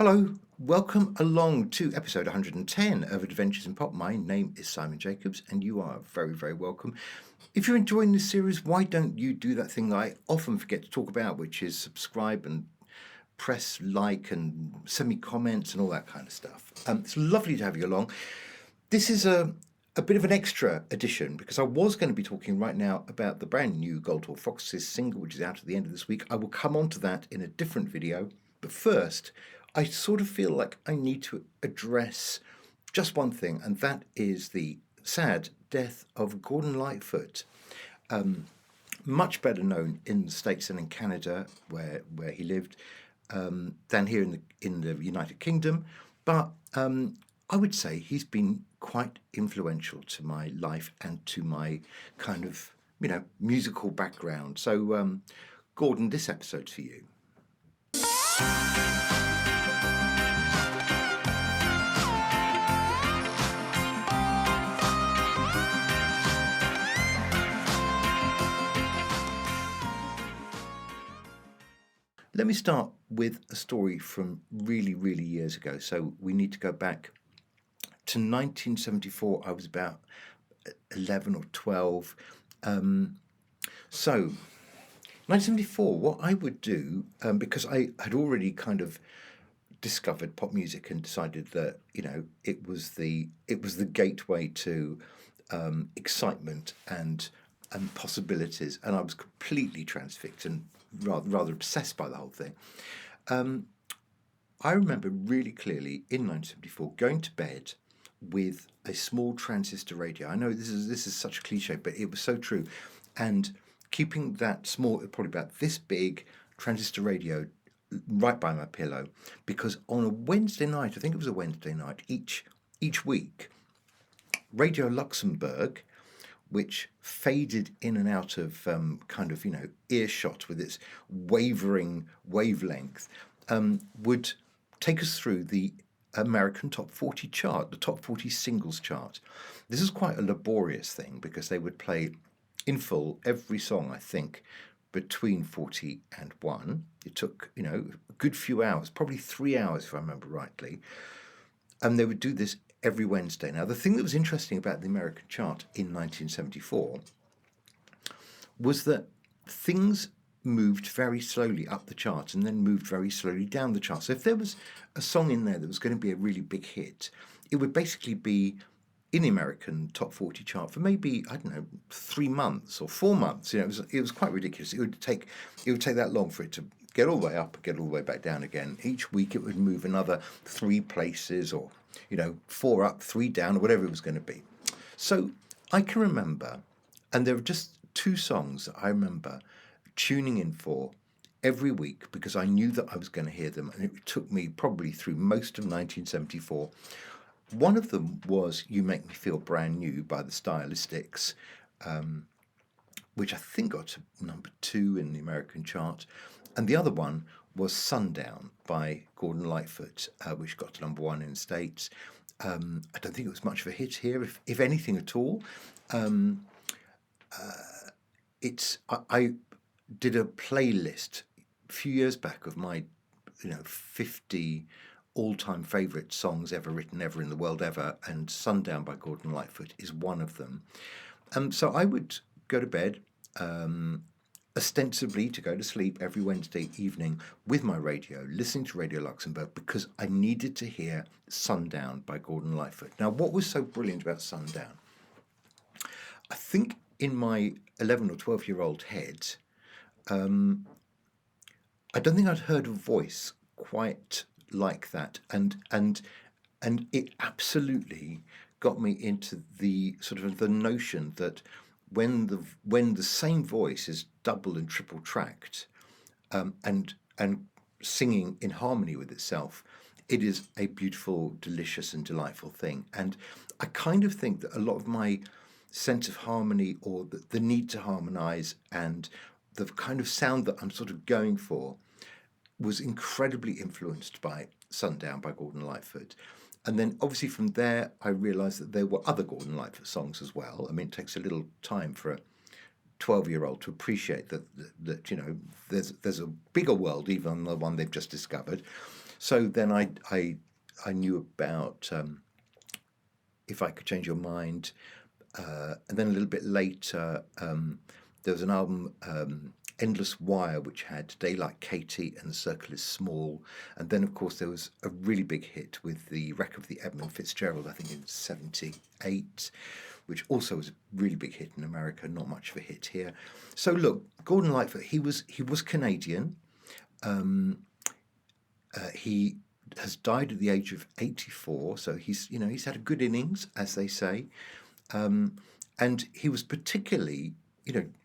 Hello, welcome along to episode 110 of Adventures in Pop. My name is Simon Jacobs, and you are very, very welcome. If you're enjoying this series, why don't you do that thing that I often forget to talk about, which is subscribe and press like and send me comments and all that kind of stuff. It's lovely to have you along. This is a bit of an extra edition because I was going to be talking right now about the brand new Goldhawk Foxes single, which is out at the end of this week. I will come on to that in a different video. But first, I sort of feel like I need to address just one thing, and that is the sad death of Gordon Lightfoot. Much better known in the States and in Canada, where he lived, than here in the United Kingdom. But I would say he's been quite influential to my life and to my kind of, musical background. So, Gordon, this episode's for you. Let me start with a story from really, really years ago. So we need to go back to 1974. I was about 11 or 12. So 1974, what I would do, because I had already kind of discovered pop music and decided that, it was the gateway to excitement and possibilities, and I was completely transfixed and rather obsessed by the whole thing. I remember really clearly in 1974 going to bed with a small transistor radio. I know this is such a cliche, but it was so true. And keeping that small, probably about this big transistor radio right by my pillow, because on a Wednesday night, I think it was a Wednesday night, each week, Radio Luxembourg, which faded in and out of earshot with its wavering wavelength, would take us through the American Top 40 chart, the Top 40 singles chart. This is quite a laborious thing because they would play in full every song, I think, between 40 and 1. It took, a good few hours, probably 3 hours if I remember rightly. And they would do this every Wednesday. Now, the thing that was interesting about the American chart in 1974 was that things moved very slowly up the chart and then moved very slowly down the chart. So if there was a song in there that was going to be a really big hit, it would basically be in the American Top 40 chart for maybe, 3 months or 4 months. It was quite ridiculous. It would take that long for it to get all the way up, get all the way back down again. Each week it would move another 3 places, or 4 up, 3 down, or whatever it was going to be. So I can remember, and there were just 2 songs that I remember tuning in for every week because I knew that I was going to hear them, and it took me probably through most of 1974. One of them was You Make Me Feel Brand New by the Stylistics, which I think got to number 2 in the American chart. And the other one was Sundown by Gordon Lightfoot, which got to number 1 in the States. I don't think it was much of a hit here, if anything at all. I did a playlist a few years back of my 50 all-time favourite songs ever written, ever in the world, ever, and Sundown by Gordon Lightfoot is one of them. So I would go to bed, ostensibly to go to sleep every Wednesday evening with my radio, listening to Radio Luxembourg, because I needed to hear Sundown by Gordon Lightfoot. Now, what was so brilliant about Sundown? I think in my 11 or 12-year-old head, I don't think I'd heard a voice quite like that, and it absolutely got me into the sort of the notion that when the same voice is double and triple tracked, and singing in harmony with itself, it is a beautiful, delicious, and delightful thing. And I kind of think that a lot of my sense of harmony, or the need to harmonize, and the kind of sound that I'm sort of going for, was incredibly influenced by Sundown by Gordon Lightfoot. And then obviously from there, I realized that there were other Gordon Lightfoot songs as well. I mean, it takes a little time for a 12-year-old to appreciate that there's a bigger world even than the one they've just discovered. So then I knew about If I Could Change Your Mind, and then a little bit later there was an album, Endless Wire, which had Day Like Katy and The Circle Is Small. And then, of course, there was a really big hit with the Wreck of the Edmund Fitzgerald, I think in '78, which also was a really big hit in America, not much of a hit here. So look, Gordon Lightfoot, he was Canadian. He has died at the age of 84, so he's had a good innings, as they say. And he was particularly,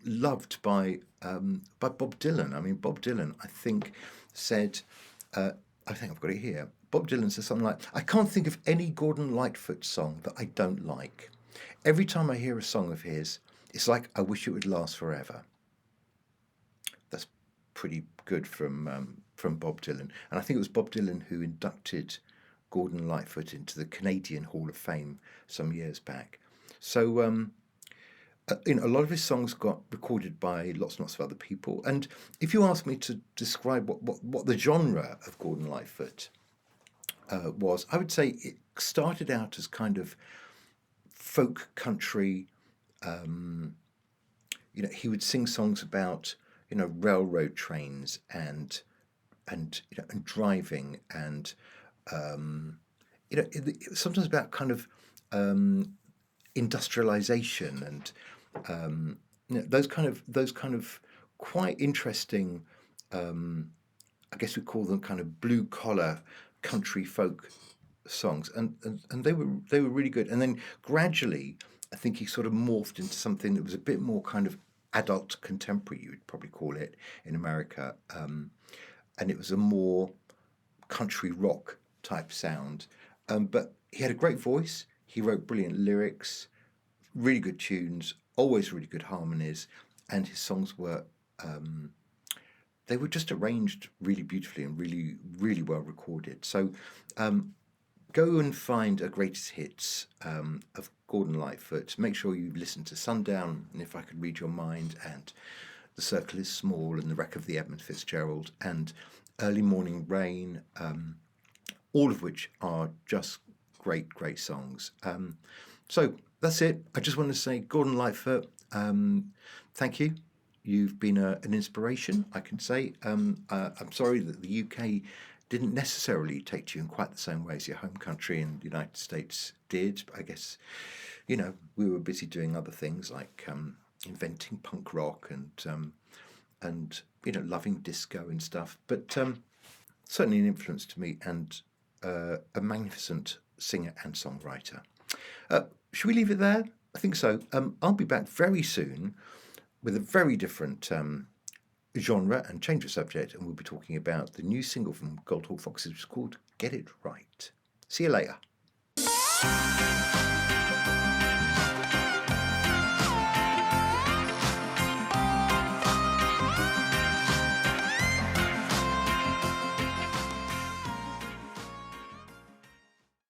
loved by Bob Dylan. I mean, Bob Dylan, I think, said, I think I've got it here. Bob Dylan says something like, "I can't think of any Gordon Lightfoot song that I don't like. Every time I hear a song of his, it's like I wish it would last forever." That's pretty good from Bob Dylan. And I think it was Bob Dylan who inducted Gordon Lightfoot into the Canadian Hall of Fame some years back. So, a lot of his songs got recorded by lots and lots of other people. And if you ask me to describe what the genre of Gordon Lightfoot was, I would say it started out as kind of folk country. He would sing songs about railroad trains and driving, and sometimes about kind of industrialization and those kind of quite interesting. I guess we call them kind of blue collar country folk songs, and they were really good. And then gradually, I think he sort of morphed into something that was a bit more kind of adult contemporary, you would probably call it in America, and it was a more country rock type sound. But he had a great voice. He wrote brilliant lyrics, really good tunes, always really good harmonies, and his songs were they were just arranged really beautifully and really, really well recorded. So go and find a greatest hits of Gordon Lightfoot. Make sure you listen to Sundown and If I Could Read Your Mind and The Circle Is Small and The Wreck of the Edmund Fitzgerald and Early Morning Rain, all of which are just great, great songs. So that's it. I just want to say, Gordon Lightfoot, thank you. You've been an inspiration, I can say. I'm sorry that the UK didn't necessarily take to you in quite the same way as your home country in the United States did. But I guess, we were busy doing other things like inventing punk rock and loving disco and stuff. But certainly an influence to me and a magnificent singer and songwriter. Should we leave it there? I think so. I'll be back very soon with a very different genre and change of subject, and we'll be talking about the new single from Gold Hawk Foxes, which is called Get It Right. See you later.